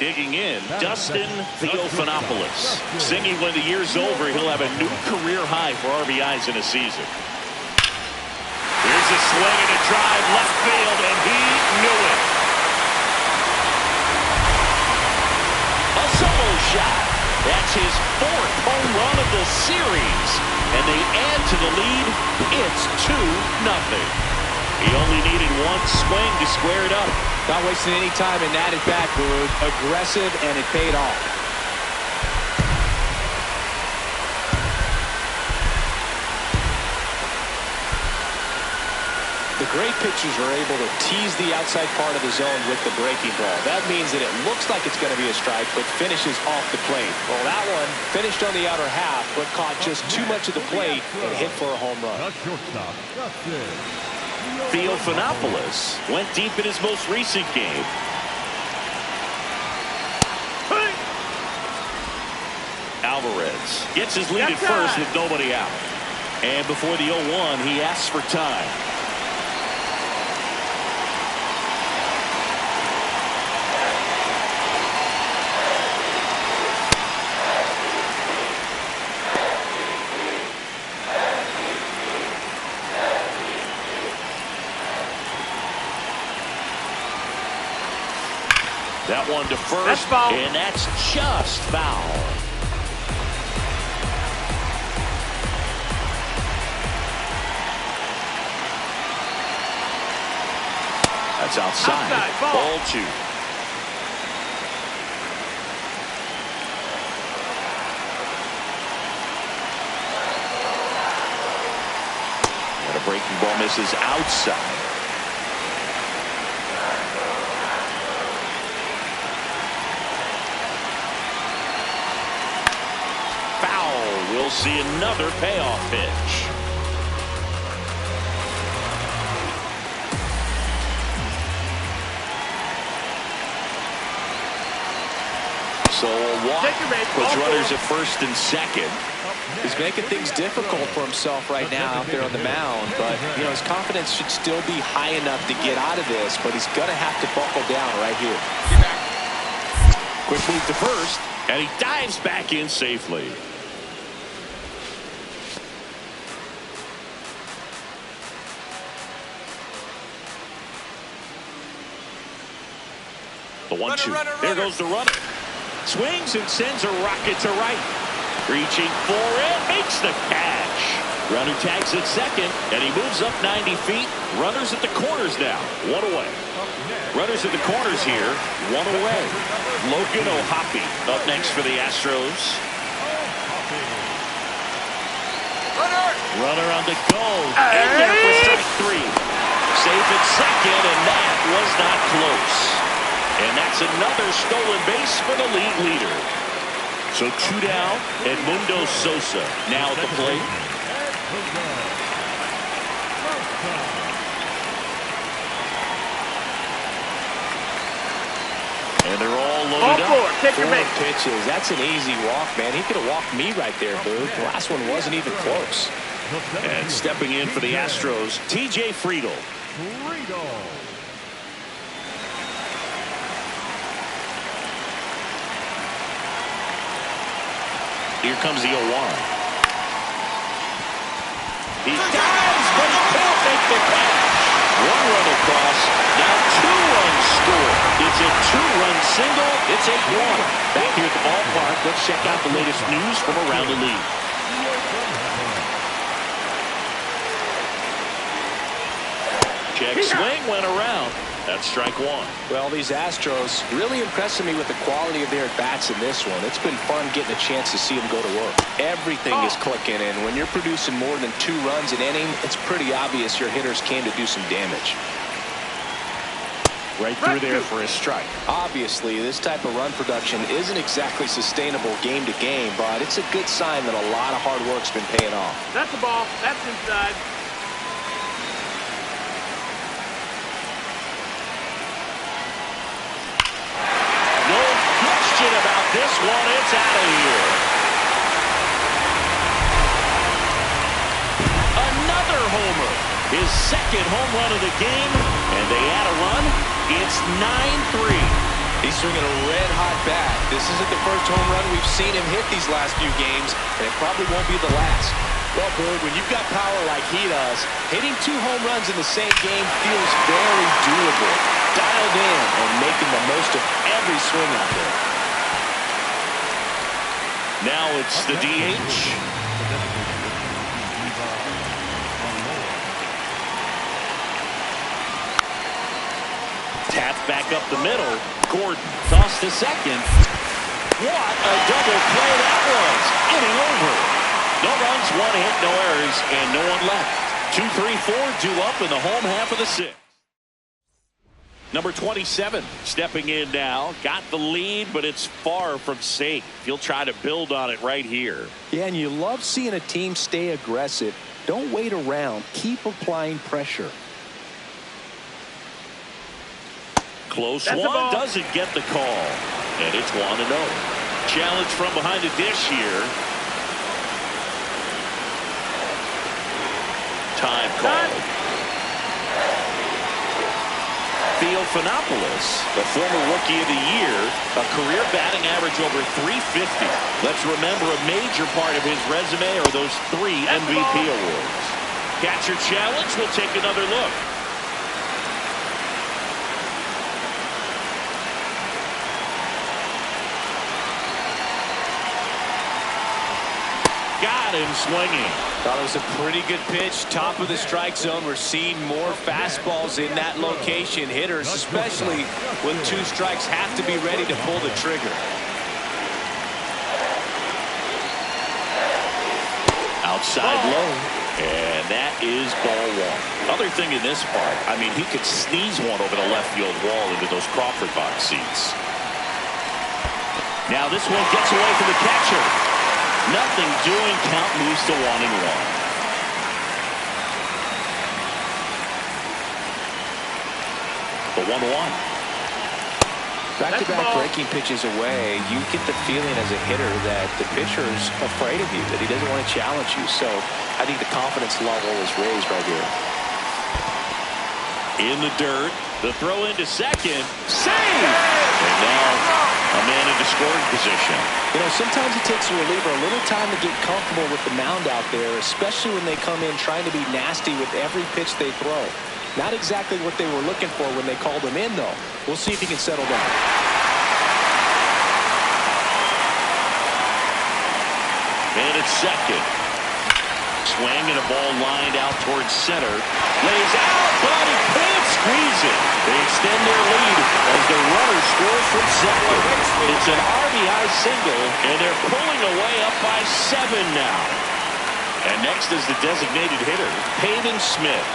Digging in, Dustin singing when the year's over, he'll have a new career high for RBIs in a season. Here's a swing and a drive left field, and he knew it. A solo shot. That's his 4th home run of the series, and they add to the lead. It's 2-0. He only needed one swing to square it up. Not wasting any time in that at bat, Boone. Aggressive, and it paid off. The great pitchers are able to tease the outside part of the zone with the breaking ball. That means that it looks like it's going to be a strike, but finishes off the plate. Well, that one finished on the outer half, but caught just too much of the plate and hit for a home run. Theophanopoulos went deep in his most recent game. Alvarez gets his lead at first with nobody out. And before the 0-1, he asks for time. That one to first, and that's just foul. That's outside. Ball 2. And a breaking ball misses outside. We'll see another payoff pitch. So a walk puts runners at first and second. He's making things difficult for himself right now out there on the mound, but you know his confidence should still be high enough to get out of this, but he's going to have to buckle down right here. Quick move to first, and he dives back in safely. The 1-2. There goes the runner. Swings and sends a rocket to right. Reaching for it. Makes the catch. Runner tags at second, and he moves up 90 feet. Runners at the corners now. 1 away. Runners at the corners here. 1 away. Logan O'Hoppe up next for the Astros. Runner on the go. In there for strike 3. Safe at second, and that was not close. And that's another stolen base for the league leader. So 2 down, Edmundo Sosa now at the plate. And they're all loaded up. Take your pitches. That's an easy walk, man. He could have walked me right there, Boo. The last one wasn't even close. And stepping in for the Astros, TJ Friedl. Here comes the 0-1. He dives, but he can't make the catch. 1 run across, now 2 runs scored. It's a 2-run single. It's 8-1. Back here at the ballpark, let's check out the latest news from around the league. Check swing went around. That's strike 1. Well, these Astros really impressing me with the quality of their at-bats in this one. It's been fun getting a chance to see them go to work. Everything is clicking, and when you're producing more than 2 runs an inning, it's pretty obvious your hitters came to do some damage. Right through there for a strike. Obviously, this type of run production isn't exactly sustainable game to game, but it's a good sign that a lot of hard work's been paying off. That's the ball. That's inside. About this one, it's out of here. Another homer, his 2nd home run of the game, and they add a run. It's 9-3. He's swinging a red-hot bat. This isn't the first home run we've seen him hit these last few games, and it probably won't be the last. Well, Boog, when you've got power like he does, hitting 2 home runs in the same game feels very doable. Dialed in and making the most of every swing out there. Now it's the DH. Tapped back up the middle. Gordon tossed to second. What a double play that was. Inning over. No runs, 1 hit, no errors, and no one left. 2-3-4 due up in the home half of the 6th. Number 27 stepping in now. Got the lead, but it's far from safe. He'll try to build on it right here. Yeah, and you love seeing a team stay aggressive. Don't wait around. Keep applying pressure. Close one, doesn't get the call. And it's 1-0. Challenge from behind the dish here. Time call. Theophanopoulos, the former Rookie of the Year, a career batting average over .350. Let's remember a major part of his resume are those 3 MVP awards. Catcher challenge, we'll take another look. Got him swinging. Thought it was a pretty good pitch. Top of the strike zone. We're seeing more fastballs in that location. Hitters, especially when 2 strikes, have to be ready to pull the trigger. Outside low. And that is ball 1. Other thing in this part, I mean, he could sneeze one over the left field wall into those Crawford box seats. Now this one gets away from the catcher. Nothing doing. Count moves to 1-1. The 1-1. Back-to-back breaking pitches away. You get the feeling as a hitter that the pitcher's afraid of you, that he doesn't want to challenge you. So I think the confidence level is raised right here. In the dirt. The throw into second. Save! And now a man into scoring position. You know, sometimes it takes a reliever a little time to get comfortable with the mound out there, especially when they come in trying to be nasty with every pitch they throw. Not exactly what they were looking for when they called him in, though. We'll see if he can settle down. And it's second. Swing and a ball lined out towards center. Lays out, but he can't squeeze it. They extend their lead as the runner scores from second. It's an RBI single, and they're pulling away up by 7 now. And next is the designated hitter, Peyton Smith.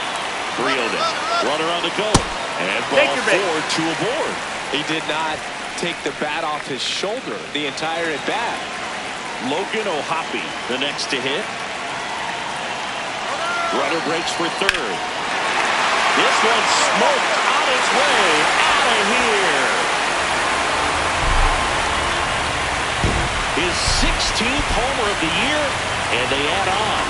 3-0 down. Runner on the go. And ball 4 to aboard. He did not take the bat off his shoulder the entire at bat. Logan O'Hoppe, the next to hit. Runner breaks for third. This one smoked on its way out of here. His 16th homer of the year, and they add on.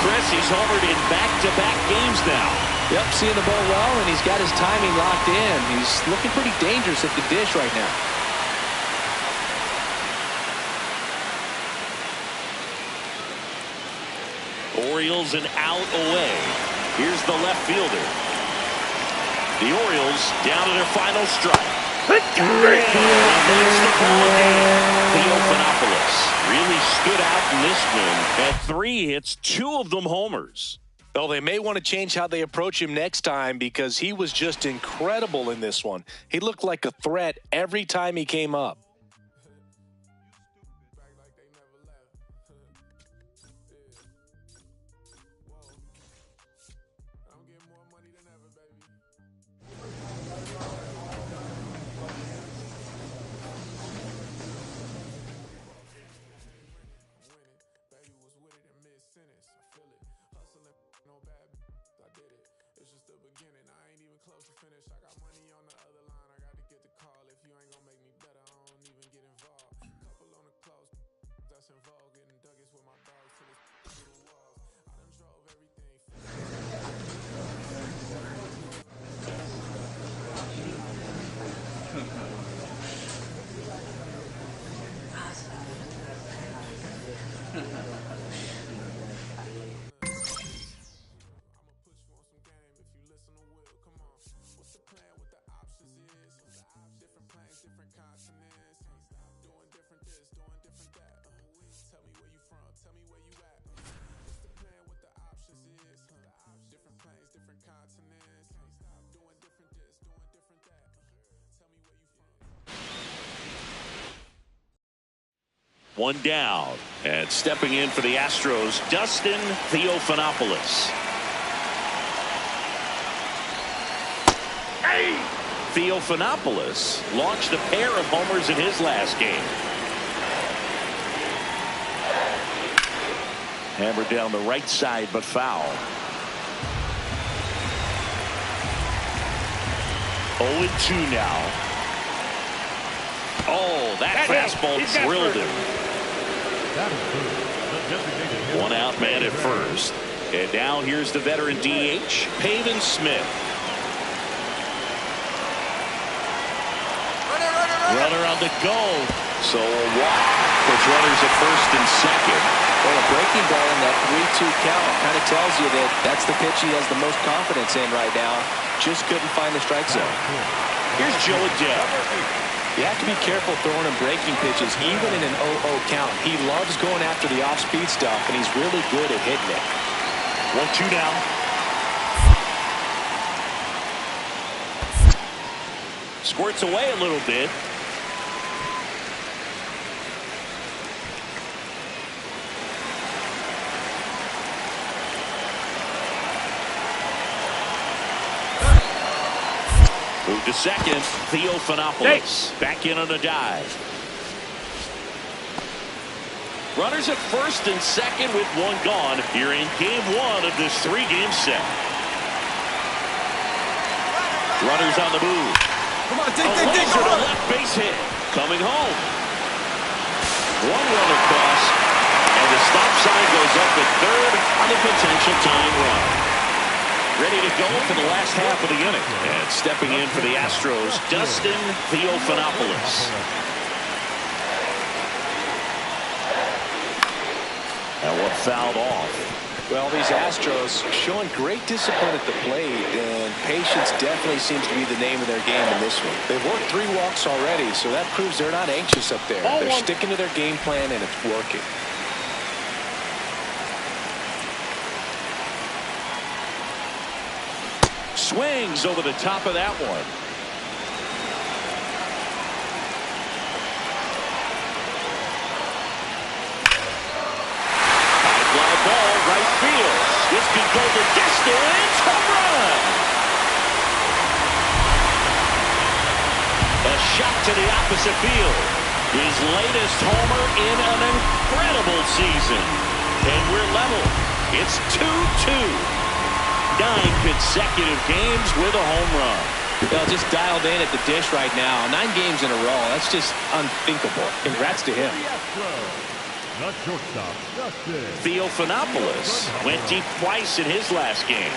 Chris, he's homered in back-to-back games now. Yep, seeing the ball well, and he's got his timing locked in. He's looking pretty dangerous at the dish right now. Orioles an out away. Here's the left fielder. The Orioles down to their final strike. And that's the ball game. Theophanopoulos really stood out in this one. Had 3 hits, 2 of them homers. Well, they may want to change how they approach him next time because he was just incredible in this one. He looked like a threat every time he came up. Close to finish. I got money on the other line. I got to get the call. If you ain't gonna make me better, I don't need One down. And stepping in for the Astros, Dustin Theophanopoulos. Theophanopoulos launched a pair of homers in his last game. Hammered down the right side, but foul. 0-2 now. Oh, that fastball drilled him. One out man at first. And now here's the veteran DH, Pavin Smith. Runner on the go. So a walk puts runners at first and second. Well, a breaking ball in that 3-2 count kind of tells you that that's the pitch he has the most confidence in right now. Just couldn't find the strike zone. Here's Joe Adele. You have to be careful throwing him breaking pitches, even in an 0-0 count. He loves going after the off-speed stuff, and he's really good at hitting it. 1-2 now. Squirts away a little bit. Move to second, Theophanopoulos. Back in on a dive. Runners at first and second with one gone here in game one of this three-game set. Runners on the move. Come on, dig, Laser to left base hit. Coming home. One run across, and the stop sign goes up at third on the potential tying run. Ready to go for the last half of the inning. And stepping in for the Astros, Dustin Theophanopoulos. And one fouled off. Well, these Astros showing great discipline at the plate, and patience definitely seems to be the name of their game in this one. They've worked 3 walks already, so that proves they're not anxious up there. They're sticking to their game plan, and it's working. Swings over the top of that one. High fly ball, right field. This could go the distance. Home run. A shot to the opposite field. His latest homer in an incredible season. And we're level. It's 2-2. 9 consecutive games with a home run. Well, just dialed in at the dish right now. 9 games in a row. That's just unthinkable. Congrats to him. Theophanopoulos went deep twice in his last game.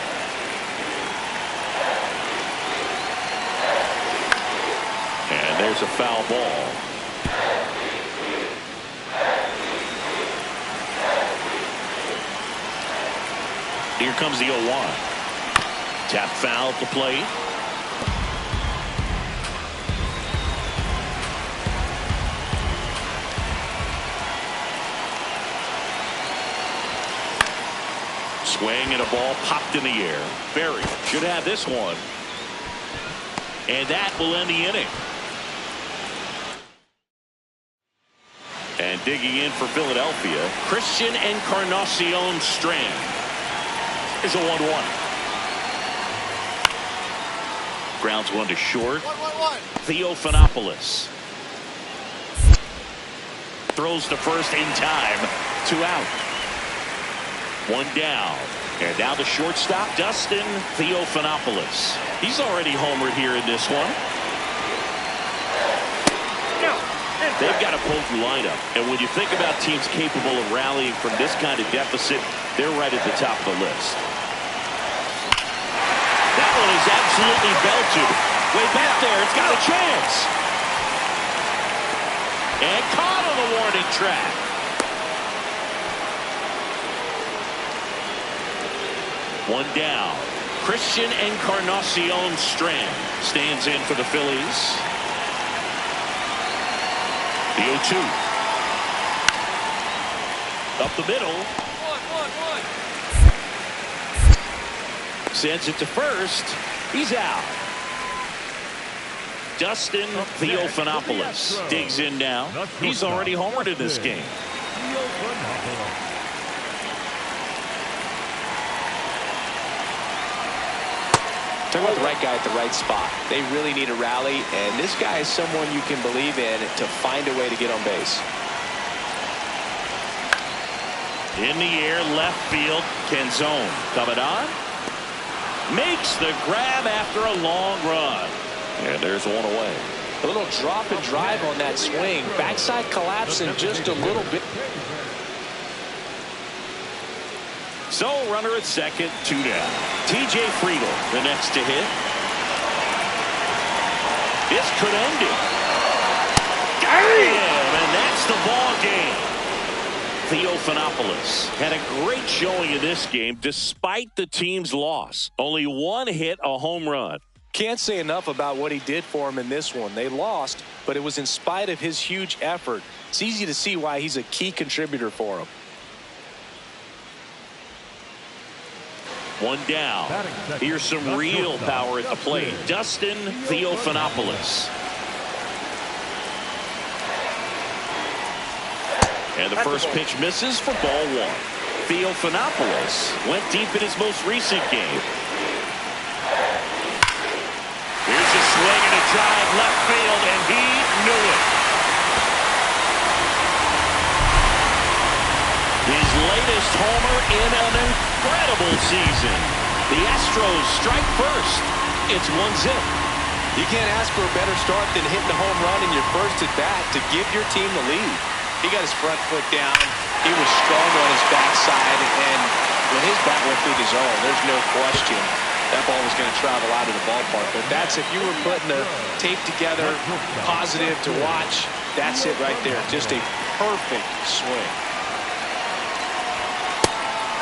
And there's a foul ball. Here comes the 0-1. Tap foul to plate. Swing and a ball popped in the air. Berry should have this one. And that will end the inning. And digging in for Philadelphia, Christian Encarnacion Strand. Is a 1-1. Grounds one to short. 1-1-1. Theophanopoulos throws to first in time. 2 out. 1 down. And now the shortstop, Dustin Theophanopoulos. He's already homered here in this one. They've got a potent lineup. And when you think about teams capable of rallying from this kind of deficit, they're right at the top of the list. That one is absolutely belted. Way back there, it's got a chance. And caught on the warning track. One down. Christian Encarnacion Strand stands in for the Phillies. The 0-2. Up the middle. 1-1-1. Sends it to first. He's out. Dustin Theophanopoulos digs in now. He's already homered in this game. Talk about the right guy at the right spot. They really need a rally, and this guy is someone you can believe in to find a way to get on base. In the air, left field, Canzone coming on. Makes the grab after a long run. And there's one away. A little drop and drive on that swing. Backside collapsing just a little bit. So runner at second, 2 down. TJ Friedel, the next to hit. This could end it. Damn! And that's the ball game. Theophanopoulos had a great showing in this game despite the team's loss. Only one hit, a home run. Can't say enough about what he did for him in this one. They lost, but it was in spite of his huge effort. It's easy to see why he's a key contributor for him. One down. Here's some real power at the plate. Dustin Theophanopoulos. And the first pitch misses for ball one. Theophanopoulos went deep in his most recent game. Here's a swing and a drive left field, and he knew it. His latest homer in an incredible season. The Astros strike first. It's 1-0. You can't ask for a better start than hitting a home run in your first at bat to give your team the lead. He got his front foot down. He was strong on his backside, and when his bat went through the zone, there's no question that ball was going to travel out of the ballpark. But that's, if you were putting the tape together, positive to watch, that's it right there. Just a perfect swing.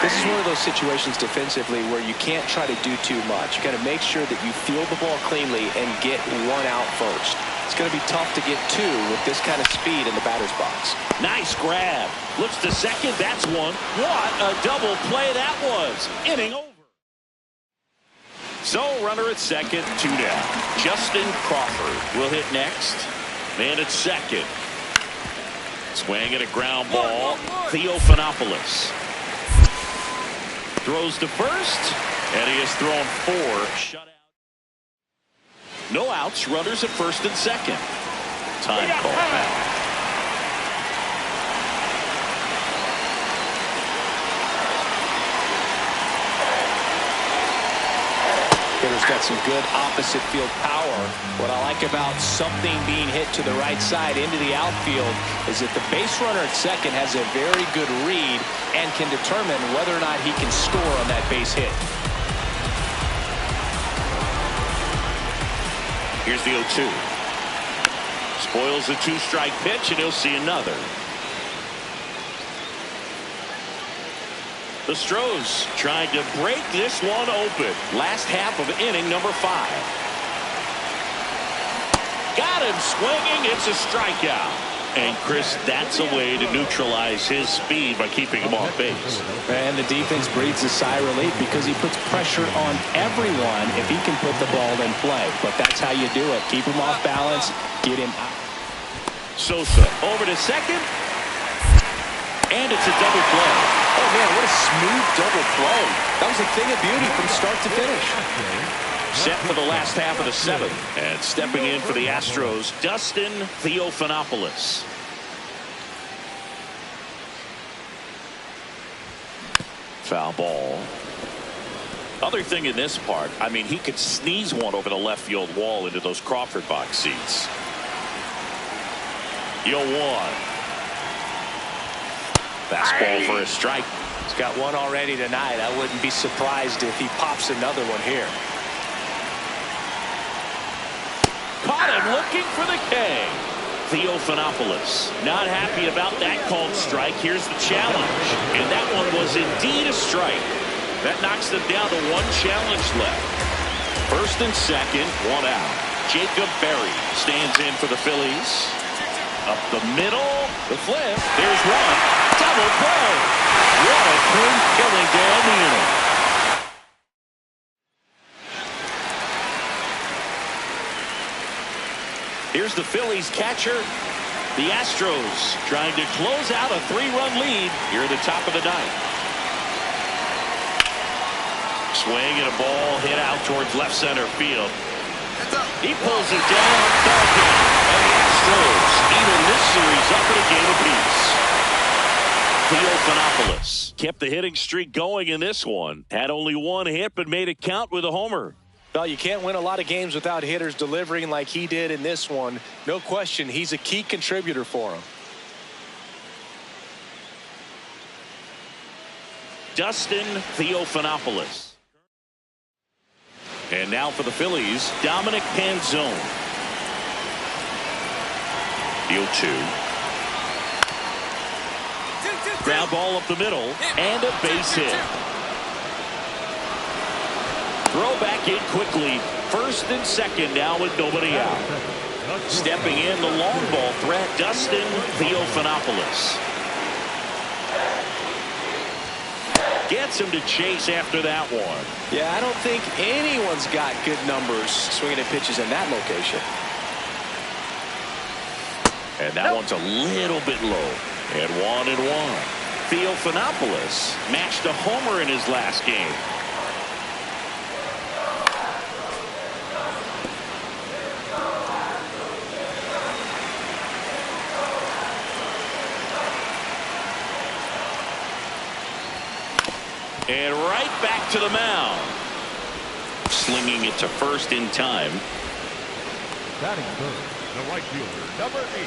This is one of those situations defensively where you can't try to do too much. You got to make sure that you field the ball cleanly and get one out first. It's going to be tough to get two with this kind of speed in the batter's box. Nice grab. Looks to second. That's one. What a double play that was. Inning over. So runner at second, 2 down. Justin Crawford will hit next. Man at second. Swing at a ground ball. Theophanopoulos throws to first, and he has thrown 4 shutout. No outs, runners at first and second. Time call now. Hitter's got some good opposite field power. What I like about something being hit to the right side into the outfield is that the base runner at second has a very good read and can determine whether or not he can score on that base hit. Here's the 0-2. Spoils the 2-strike pitch, and he'll see another. The Stros trying to break this one open. Last half of inning number 5. Got him swinging. It's a strikeout. And Chris, that's a way to neutralize his speed by keeping him off base. And the defense breathes a sigh of relief because he puts pressure on everyone if he can put the ball in play. But that's how you do it. Keep him off balance. Get him out. Sosa over to second. And it's a double play. Oh, man, what a smooth double play. That was a thing of beauty from start to finish. Set for the last half of the 7th. And stepping in for the Astros, Dustin Theophanopoulos. Foul ball. Other thing in this part, I mean, he could sneeze one over the left field wall into those Crawford box seats. 0-1. Fastball for a strike. He's got one already tonight. I wouldn't be surprised if he pops another one here. Caught him looking for the K. Theophanopoulos not happy about that called strike. Here's the challenge. And that one was indeed a strike. That knocks them down to 1 challenge left. First and second, 1 out. Jacob Berry stands in for the Phillies. Up the middle, the flip. There's one. Double play. What a clean killing to end the inning. Here's the Phillies catcher. The Astros trying to close out a 3-run lead here at the top of the ninth. Swing and a ball hit out towards left center field. He pulls it down. And the Astros even this series up in a game apiece. Theophanopoulos kept the hitting streak going in this one. Had only one hit but made it count with a homer. Well, you can't win a lot of games without hitters delivering like he did in this one. No question, he's a key contributor for him. Dustin Theophanopoulos. And now for the Phillies, Dominic Panzone. The 0-2. Ground ball up the middle and a base hit. Throw back in quickly. First and second now with nobody out. Stepping in the long ball threat, Dustin Theophanopoulos. Gets him to chase after that one. Yeah, I don't think anyone's got good numbers swinging at pitches in that location. And that one's a little bit low. And 1-1. Theophanopoulos matched a homer in his last game. And right back to the mound. Slinging it to first in time. Batting third, the right fielder, number 8.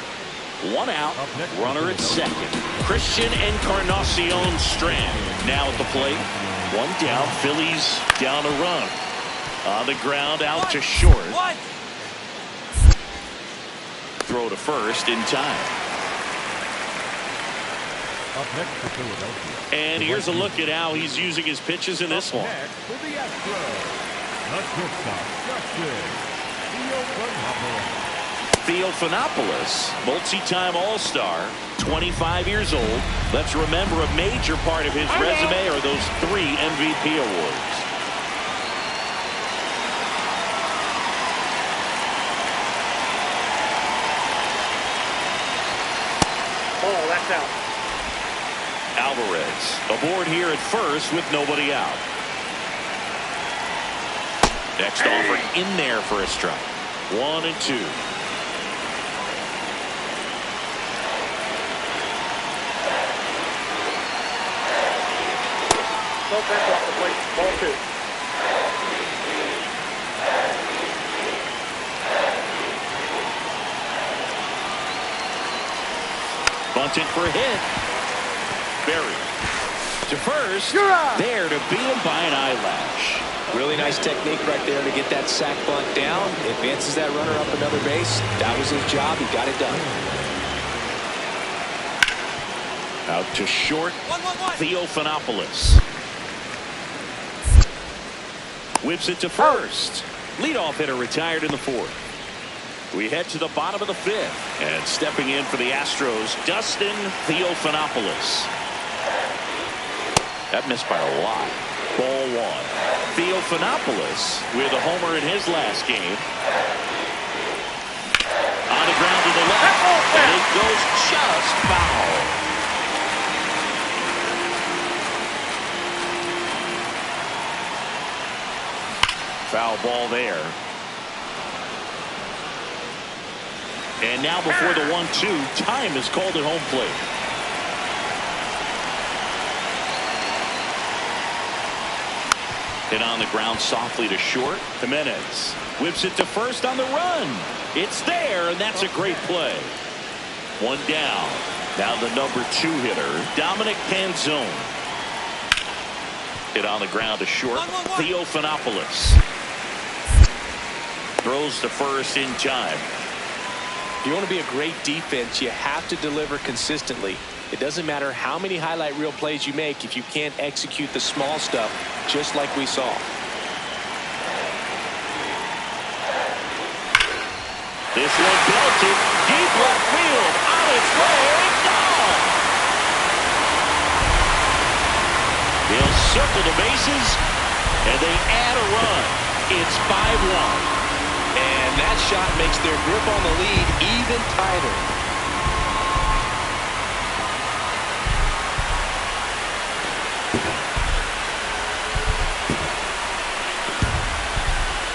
One out, runner at second. Christian Encarnacion Strand now at the plate. One down, Phillies down a run. On the ground, out to short. Throw to first in time. Up next to Philadelphia. And here's a look at how he's using his pitches in this one. Next for the Astros, the shortstop, Dustin Altuve. Theophanopoulos, multi-time All-Star, 25 years old. Let's remember a major part of his resume are those 3 MVP awards. Oh, that's out. Alvarez aboard here at first with nobody out. Next offer in there for a strike. 1-2. No pressure off the plate. Ball 2. Bunted for a hit. Berry to first. There to beat him by an eyelash. Really nice technique right there to get that sac bunt down. Advances that runner up another base. That was his job. He got it done. Out to short. Theophanopoulos. Whips it to first. Leadoff hitter retired in the 4th. We head to the bottom of the 5th. And stepping in for the Astros, Dustin Theophanopoulos. That missed by a lot. Ball 1. Theophanopoulos with a homer in his last game. On the ground to the left. And it goes just foul. Foul ball there. And now before the 1-2, time is called at home plate. Hit on the ground softly to short. Jimenez whips it to first on the run. It's there, and that's a great play. One down. Now the number 2 hitter, Dominic Panzone. Hit on the ground to short. Theophanopoulos throws to first in time. If you want to be a great defense, you have to deliver consistently. It doesn't matter how many highlight reel plays you make if you can't execute the small stuff, just like we saw. This one belted deep left field, on its way, gone. They'll circle the bases, and they add a run. It's 5-1. And And that shot makes their grip on the lead even tighter.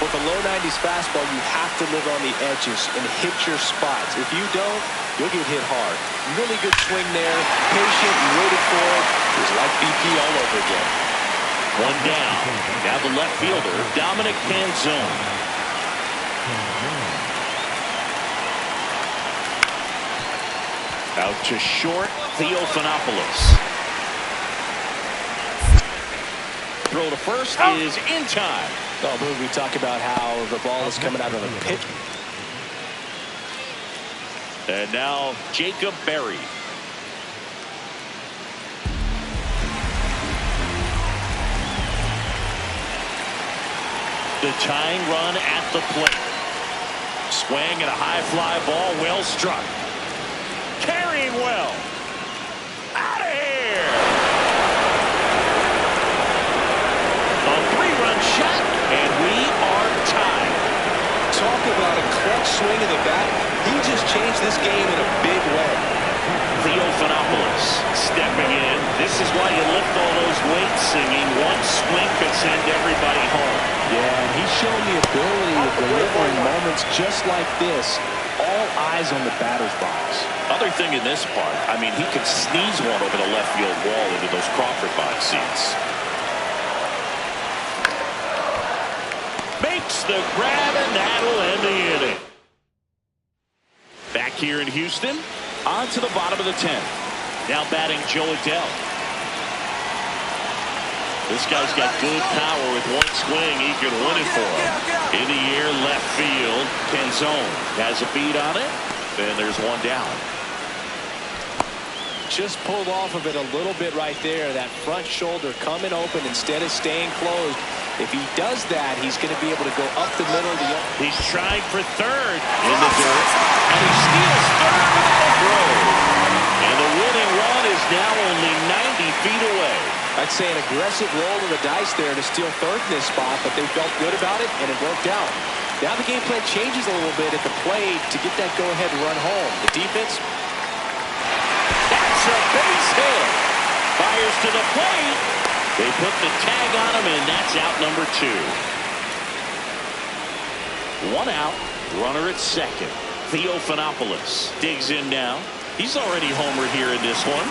With a low 90s fastball, you have to live on the edges and hit your spots. If you don't, you'll get hit hard. Really good swing there. Patient, waited for it. It was like BP all over again. One down. Now the left fielder, Dominic Canzone. Out to short, Theophanopoulos. Throw to first is in time. Oh, Boog, we talk about how the ball is coming out of a pit. And now Jacob Berry. The tying run at the plate. Swing and a high fly ball, well struck. Carrying well. Out of here. A three-run shot, and we are tied. Talk about a clutch swing of the bat. He just changed this game in a big way. Theophanopoulos stepping in. This is why you lift all those weights, singing. One swing could send everybody home. Yeah, and he's shown the ability to deliver in moments just like this. All eyes on the batter's box. Other thing in this part, I mean, he could sneeze one over the left field wall into those Crawford box seats. Makes the grab, and that'll end the inning. Back here in Houston, on to the bottom of the 10th. Now batting Joe Adell. This guy's got good power. With one swing, he can win it for him. In the air, left field. Canzone has a beat on it. And there's one down. Just pulled off of it a little bit right there. That front shoulder coming open instead of staying closed. If he does that, he's going to be able to go up the middle. He's trying for third in the dirt. And he steals third without a throw. And the winning run is now only 90 feet away. I'd say an aggressive roll of the dice there to steal third in this spot, but they felt good about it, and it worked out. Now the game plan changes a little bit at the plate to get that go-ahead run home. The defense. That's a base hit. Fires to the plate. They put the tag on him, and that's out number 2. One out. Runner at second. Theophanopoulos digs in now. He's already homered here in this one.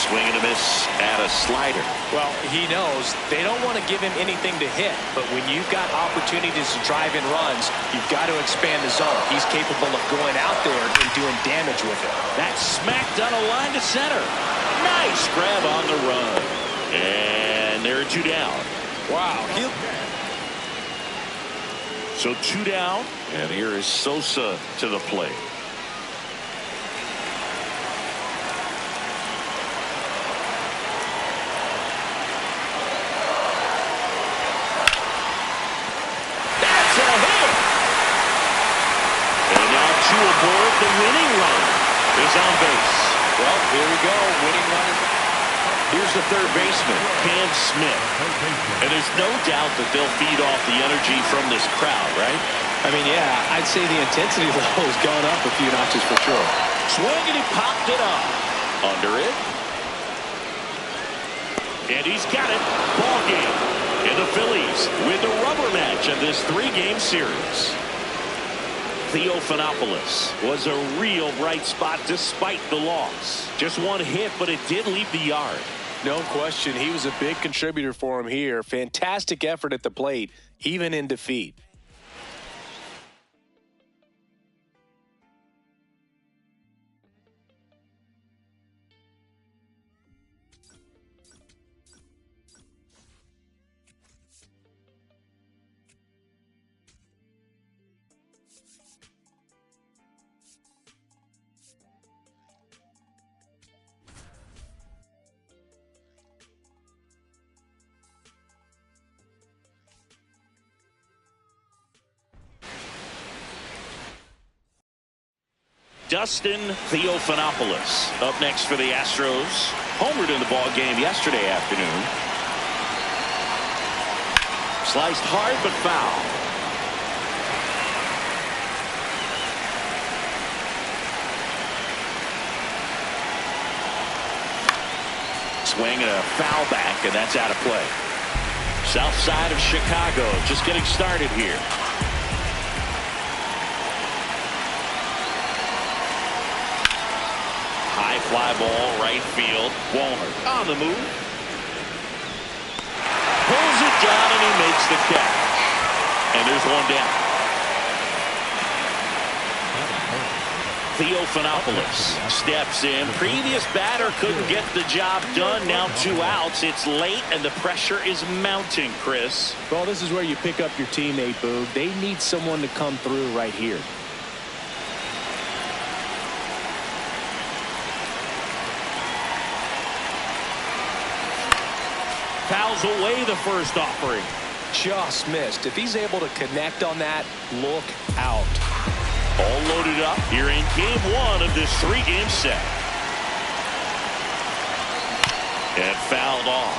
Swing and a miss at a slider. Well, he knows they don't want to give him anything to hit, but when you've got opportunities to drive in runs, you've got to expand the zone. He's capable of going out there and doing damage with it. That's smacked on a line to center. Nice grab on the run. And there are 2 down. Wow. So 2 down, and here is Sosa to the plate. Aboard, the winning run is on base. Well, here we go. Winning run. Here's the third baseman, Cam Smith. And there's no doubt that they'll feed off the energy from this crowd, right? I mean, yeah, I'd say the intensity level has gone up a few notches for sure. Swing, and he popped it up. Under it. And he's got it. Ball game. And the Phillies with the rubber match of this 3-game series. Theophanopoulos was a real bright spot despite the loss. Just one hit, but it did leave the yard. No question. He was a big contributor for him here. Fantastic effort at the plate, even in defeat. Dustin Altuve up next for the Astros. Homered in the ball game yesterday afternoon. Sliced hard but foul. Swing and a foul back, and that's out of play. South side of Chicago just getting started here. High fly ball, right field. Walner on the move. Pulls it down, and he makes the catch. And there's one down. Theophanopoulos steps in. Previous batter couldn't get the job done. Now 2 outs. It's late, and the pressure is mounting, Chris. Well, this is where you pick up your teammate, Boog. They need someone to come through right here. Fouls away the first offering. Just missed. If he's able to connect on that, look out. All loaded up here in game 1 of this 3-game set. And fouled off.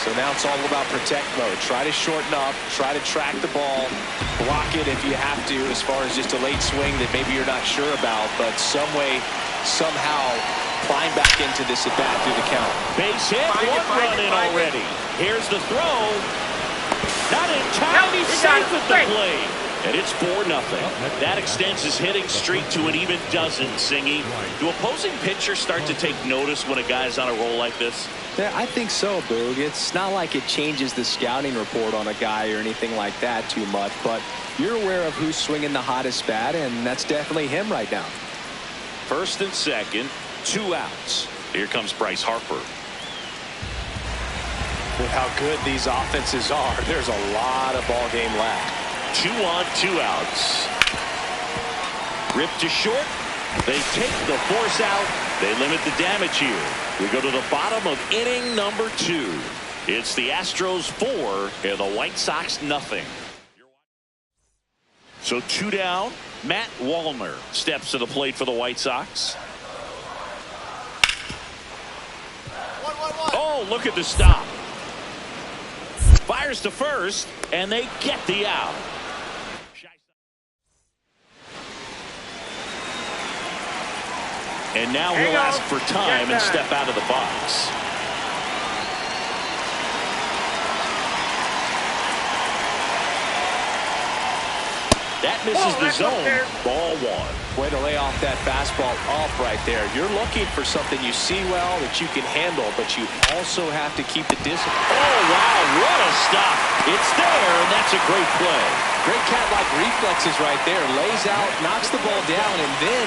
So now it's all about protect mode. Try to shorten up, try to track the ball, block it if you have to, as far as just a late swing that maybe you're not sure about, but some way, somehow climb back into this at bat through the count. Base hit, one run in already. Here's the throw. Not in time, he's safe at the plate. And it's 4-0. That extends his hitting streak to an even dozen, Singy. Do opposing pitchers start to take notice when a guy's on a roll like this? Yeah, I think so, Boog. It's not like it changes the scouting report on a guy or anything like that too much, but you're aware of who's swinging the hottest bat, and that's definitely him right now. First and second, 2 outs. Here comes Bryce Harper. With how good these offenses are, there's a lot of ball game left. 2 on, 2 outs. Ripped to short. They take the force out. They limit the damage here. We go to the bottom of inning number 2. It's the Astros 4 and the White Sox nothing. So 2 down. Matt Wallner steps to the plate for the White Sox. Oh, look at the stop. Fires to first, and they get the out. And now he'll ask for time and step out of the box. That misses the zone. Ball 1. Way to lay off that fastball off right there. You're looking for something you see well that you can handle, but you also have to keep the discipline. Oh, wow, what a stop. It's there, and that's a great play. Great cat-like reflexes right there. Lays out, knocks the ball down, and then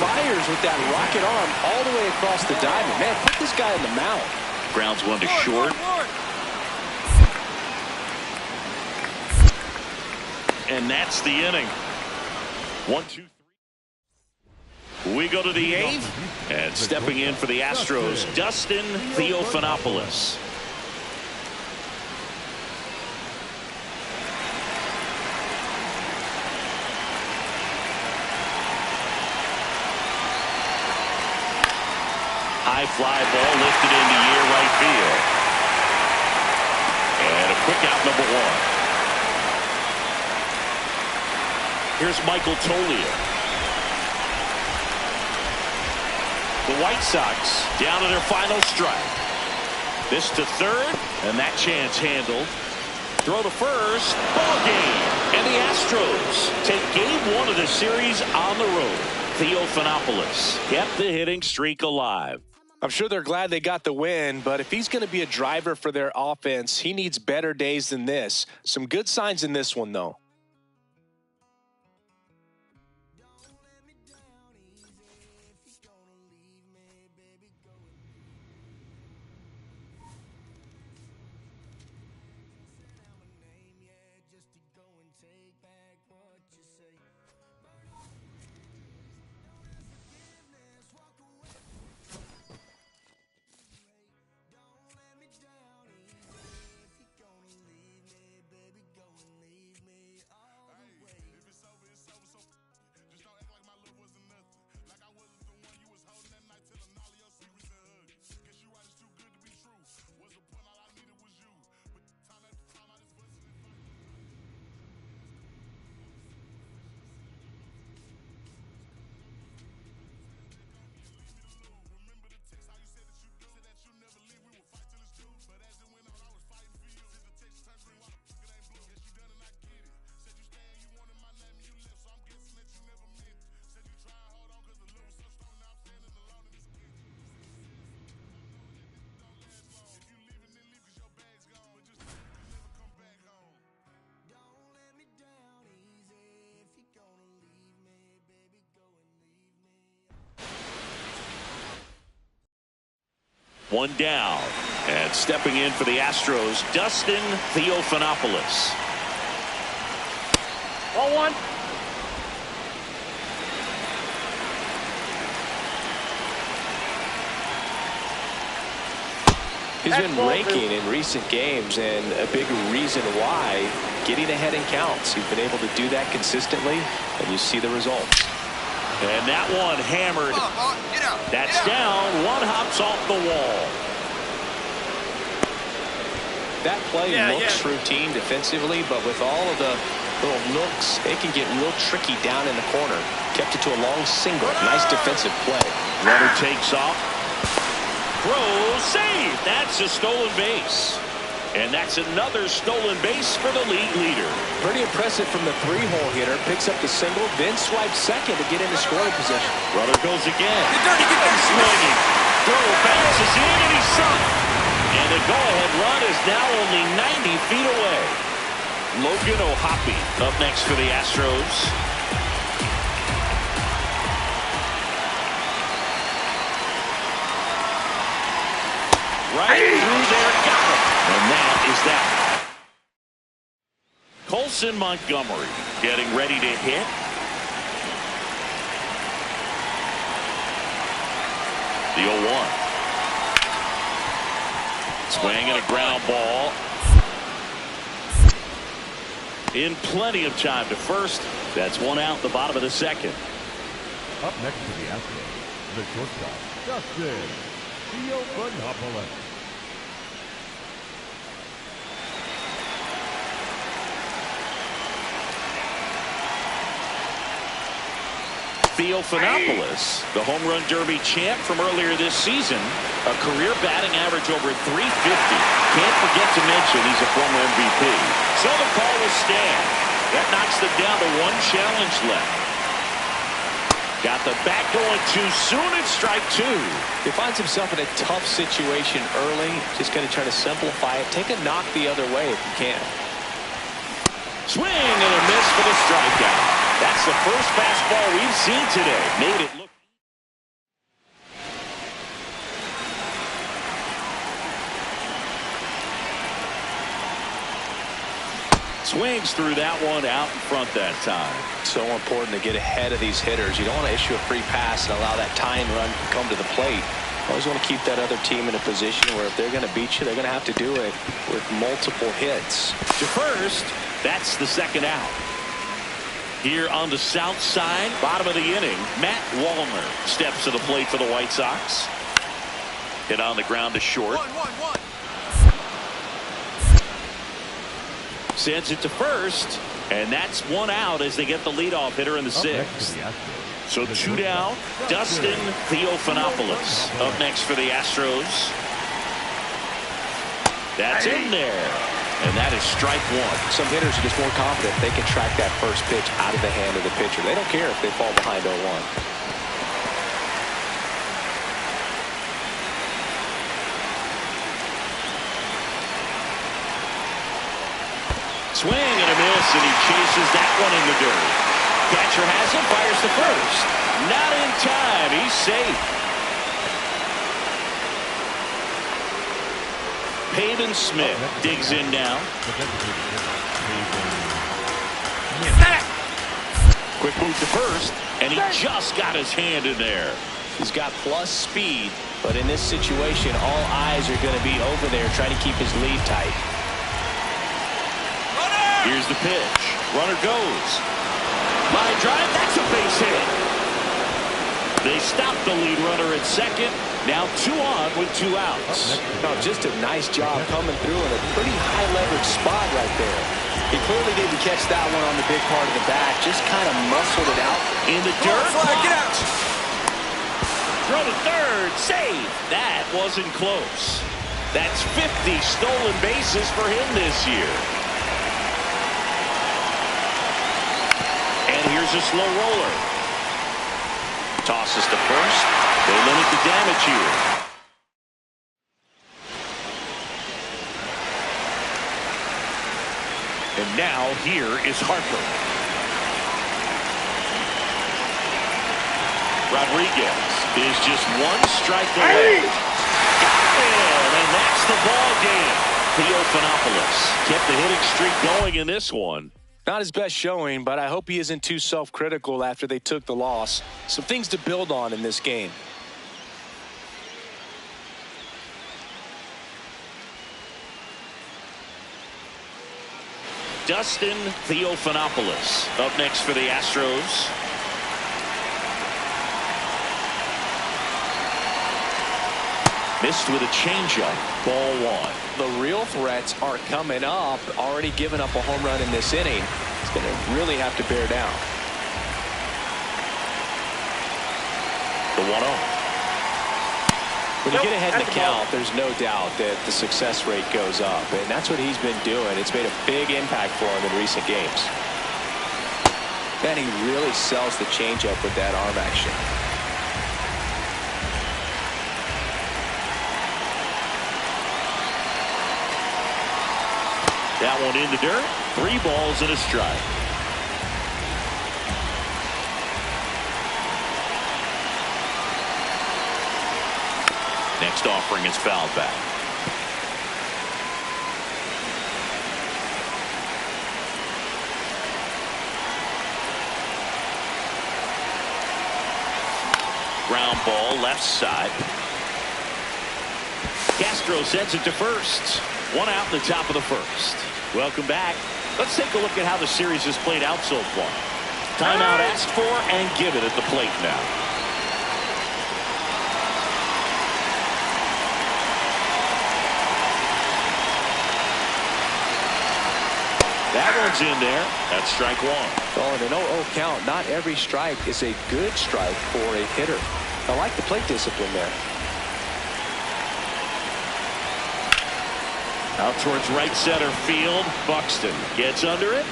fires with that rocket arm all the way across the diamond. Man, put this guy in the mound. Grounds one to short. And that's the inning. 1, 2, 3. We go to the 8th. And stepping in for the Astros, Dustin Theophanopoulos. High fly ball lifted into near right field. And a quick out, number 1. Here's Michael Toglia. The White Sox down to their final strike. This to third, and that chance handled. Throw to first, ball game. And the Astros take game 1 of the series on the road. Theophanopoulos kept the hitting streak alive. I'm sure they're glad they got the win, but if he's going to be a driver for their offense, he needs better days than this. Some good signs in this one, though. One down. And stepping in for the Astros, Dustin Altuve. Ball one. He's been raking in recent games, and a big reason why, getting ahead in counts. He's been able to do that consistently, and you see the results. And that one hammered. That's down. One hops off the wall. That play looks routine defensively, but with all of the little nooks, it can get real tricky down in the corner. Kept it to a long single. Nice defensive play. Runner takes off. Throw, save. That's a stolen base. And that's another stolen base for the league leader. Pretty impressive from the three-hole hitter. Picks up the single, then swipes second to get into scoring position. Runner goes again. Swinging. Throw bounces in, and he's sunk. And the go-ahead run is now only 90 feet away. Logan O'Hoppe up next for the Astros. Right through there, got him. And that is that. Colson Montgomery getting ready to hit. The 0-1. Swing and a ground ball. In plenty of time to first. That's one out the bottom of the second. Up next to the Astros, the shortstop, Dustin Altuve. Theophanopoulos, the home run derby champ from earlier this season, a career batting average over 350. Can't forget to mention he's a former MVP. So the call will stand. That knocks them down to one challenge left. Got the bat going too soon at strike two. He finds himself in a tough situation early. Just going to try to simplify it. Take a knock the other way if you can. Swing and a miss for the strikeout. That's the first fastball we've seen today. Made it look. Swings through that one out in front that time. So important to get ahead of these hitters. You don't want to issue a free pass and allow that tying run to come to the plate. You always want to keep that other team in a position where if they're going to beat you, they're going to have to do it with multiple hits. To first, that's the second out. Here on the south side, bottom of the inning, Matt Wallner steps to the plate for the White Sox. Hit on the ground to short. Sends it to first, and that's one out as they get the leadoff hitter in the sixth. So two down. Dustin Altuve up next for the Astros. That's in there. And that is strike one. Some hitters are just more confident they can track that first pitch out of the hand of the pitcher. They don't care if they fall behind 0-1. Swing and a miss, and he chases that one in the dirt. Catcher has him, fires to first. Not in time. He's safe. Pavin Smith digs in now. Quick move to first, and he just got his hand in there. He's got plus speed, but in this situation, all eyes are going to be over there trying to keep his lead tight. Here's the pitch. Runner goes. Line drive, that's a base hit. They stop the lead runner at second. Now 2 on with 2 outs. Oh, just a nice job coming through in a pretty high leverage spot right there. He clearly didn't catch that one on the big part of the bat. Just kind of muscled it out. In the dirt. Get out. Throw to third. Save. That wasn't close. That's 50 stolen bases for him this year. And here's a slow roller. Tosses to first. They limit the damage here. And now here is Harper. Rodriguez is just 1 strike away. Got it ball game. Theophanopoulos kept the hitting streak going in this one. Not his best showing, but I hope he isn't too self-critical after they took the loss. Some things to build on in this game. Dustin Theophanopoulos up next for the Astros. Missed with a changeup. Ball one. The real threats are coming up. Already giving up a home run in this inning. He's going to really have to bear down. The 1-0. When you get ahead in the count, there's no doubt that the success rate goes up. And that's what he's been doing. It's made a big impact for him in recent games. And he really sells the changeup with that arm action. That one in the dirt. 3 balls and a strike. Next offering is fouled back. Ground ball left side. Castro sends it to first. 1 out in the top of the first. Welcome back. Let's take a look at how the series has played out so far. Timeout asked for and given at the plate now. That one's in there. That's strike 1. Oh, and an 0-0 count. Not every strike is a good strike for a hitter. I like the plate discipline there. Out towards right center field. Buxton gets under it.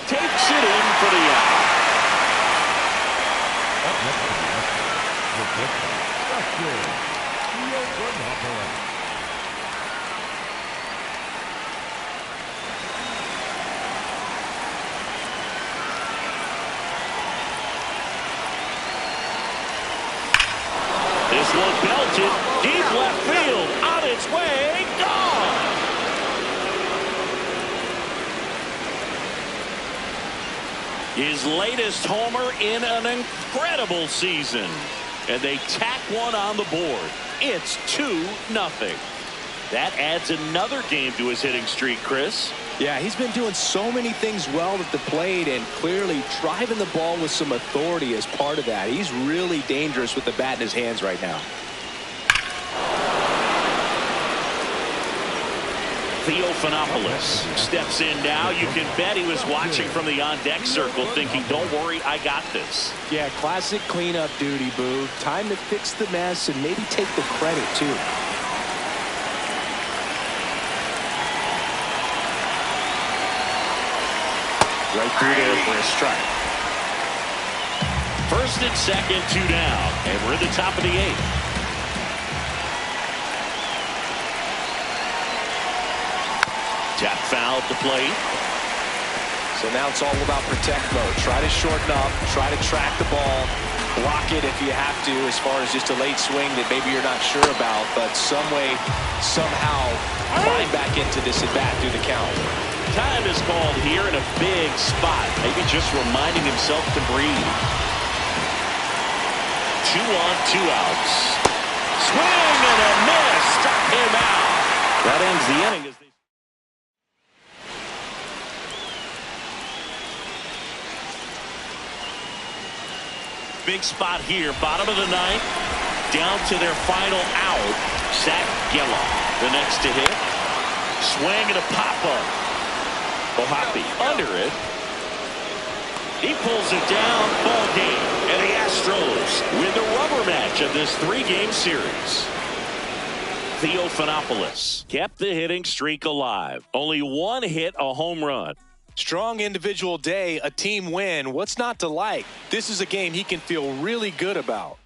Takes it in for the out. Up next to the Astros, the shortstop, Dustin Altuve. This one belted deep left field. On its way. Gone. His latest homer in an incredible season. And they tack one on the board. It's 2-0. That adds another game to his hitting streak, Chris. Yeah, he's been doing so many things well at the plate and clearly driving the ball with some authority as part of that. He's really dangerous with the bat in his hands right now. Theophanopoulos steps in now. You can bet he was watching from the on-deck circle thinking, don't worry, I got this. Yeah, classic cleanup duty, Boo. Time to fix the mess and maybe take the credit, too. Right through there for a strike. First and second, 2 down. And we're at the top of the 8th. Tap foul at the plate. So now it's all about protect mode. Try to shorten up, try to track the ball, block it if you have to as far as just a late swing that maybe you're not sure about, but some way, somehow climb back into this at-bat through the count. Time is called here in a big spot. Maybe just reminding himself to breathe. 2 on, 2 outs. Swing and a miss. Struck him out. That ends the inning. Big spot here. Bottom of the 9th. Down to their final out. Zach Geloff, the next to hit. Swing and a pop-up. Ohapi under it. He pulls it down. Ball game. And the Astros win the rubber match of this 3-game series. Theophanopoulos kept the hitting streak alive. Only 1 hit, a home run. Strong individual day, a team win. What's not to like? This is a game he can feel really good about.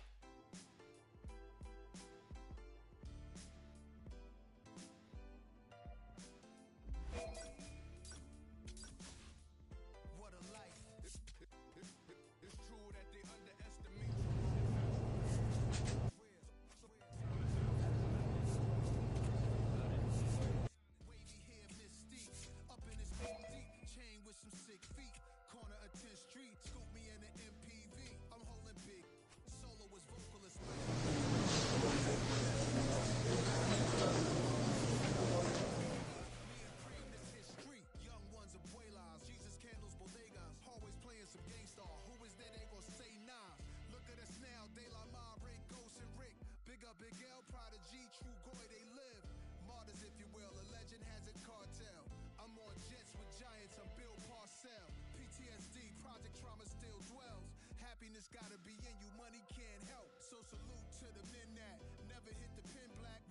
legend has a cartel. I'm on jets with giants, I'm Bill Parcell. PTSD, project trauma still dwells. Happiness gotta be in you, money can't help. So salute to the men that never hit the pin black.